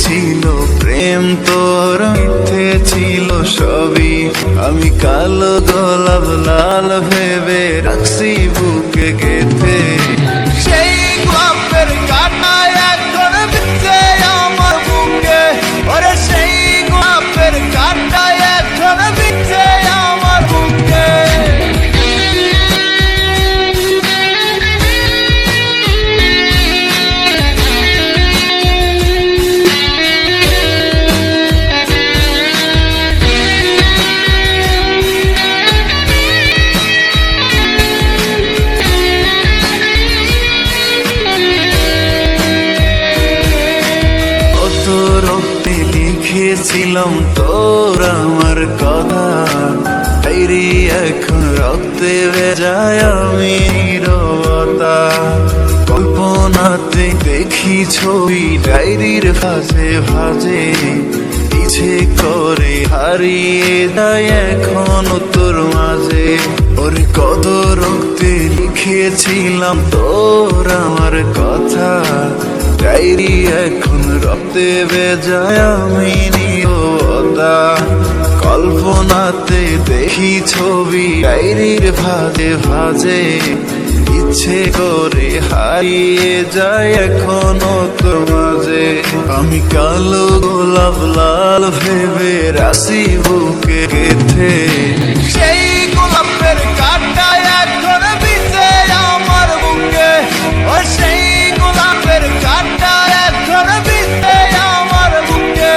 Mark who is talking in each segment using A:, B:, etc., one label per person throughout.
A: ছিল প্রেম তোর মিথ্যে ছিল সবই, আমি কালো গোলাপ লাল ভেবে রাখছি বুকে গেঁথে। সেই গোলাপের কাঁটা এখন বিঁধছে আমার বুকে, ওরে সেই গোলাপের কাঁটা এখন বিঁধছে আমার বুকে। রক্তে লিখেছিলাম তোর আমার কথা, ডায়েরি এখন রক্তে ভেজায় আমি নীরবতা। কল্পনাতে দেখি ছবি ডায়েরির ভাঁজে ভাঁজে, ইচ্ছে করে হারিয়ে যায় এখন তোর মাঝে। ওরে কত রক্তে লিখেছিলাম তোর আমার কথা, ডায়েরি এখন রক্তে ভেজায় আমি নীরবতা। কল্পনাতে দেখি ছবি ডায়েরির ভাঁজে ভাঁজে, ইচ্ছে করে হারিয়ে যায় এখনো তোর মাঝে। আমি কালো গোলাপ লাল ভেবে রাশি বুকে গেঁথে, সেই গোলাপের কাঁটা এখন বিঁধছে আমার বুকে, ও সেই গোলাপের কাঁটা এখন বিঁধছে আমার বুকে।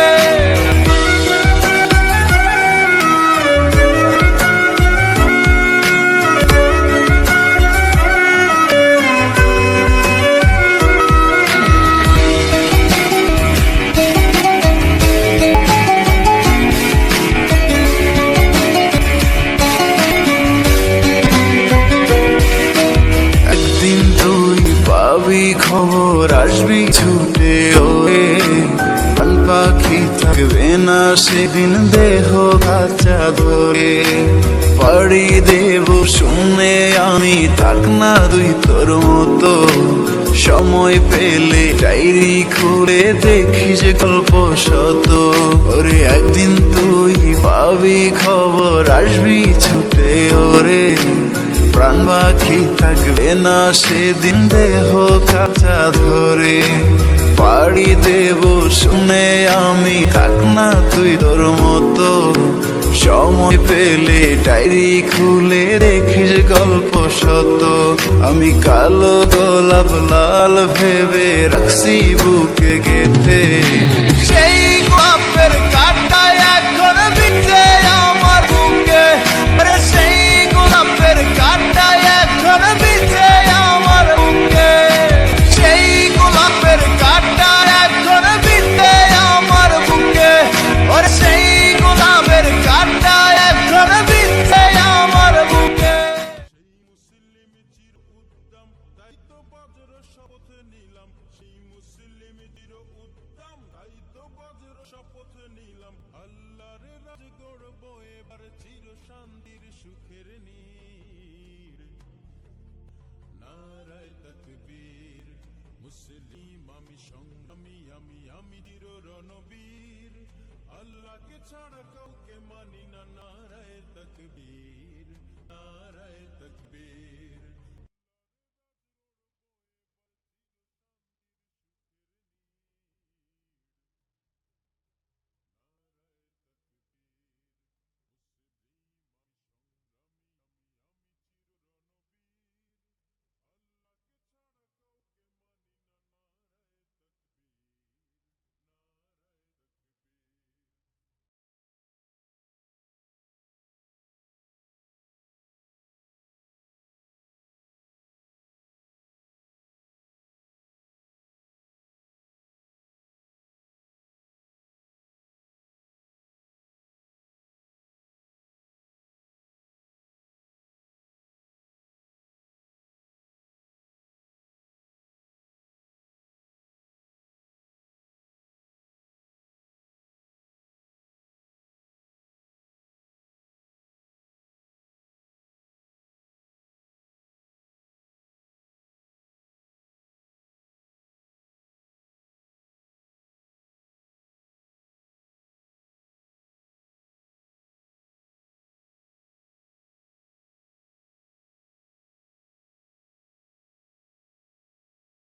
A: একদিন তুই পাবি খবর, আসবি ছুটে ওরে, প্রাণ পাখি থাকবে না সেদিন দেহ কাঁচা ধরে। পাড়ি দেব শুনে আমি, থাক না তুই তোর মতো, সময় পেলে ডায়েরি খুলে দেখিস গল্প শত। ওরে একদিন তুই পাবি খবর, আসবি ছুটে ওরে, প্রাণ পাখি থাকবে না সেদিন দেহ কাঁচা ধরে। পাড়ি দেব শুনে আমি, থাক না তুই তোর মতো, সময় পেলে ডায়েরি খুলে দেখিস গল্প শত। আমি কালো গোলাপ লাল ভেবে রাখছি বুকে গেঁথে, সেই গোলাপের কাঁটা এখন বিঁধছে আমার বুকে, আরে সেই গোলাপের কাঁটা এখন বিঁধছে আমার বুকে। সেই গোলাপের কাঁটা এখন বিঁধছে আমার বুকে, ওরে সেই গোলাপের কাঁটা এখন বিঁধছে আমার বুকে।
B: সেই মুসলিম চির উদ্দাম, তাই তো বজ্র শপথ নিলাম। সেই মুসলিম চির উদ্দাম, তাই তো বজ্র শপথ নিলাম। আল্লাহর রাজ গড়ব এবার চির শান্তির সুখের নীর। নারায়ে তাকবীর, মুসলিম আমি সংগ্রামী, আমি চির রণবীর। আল্লাহকে ছাড়া কাউকে মানি না। নারায়ে তাকবীর, নারায়ে তাকবীর।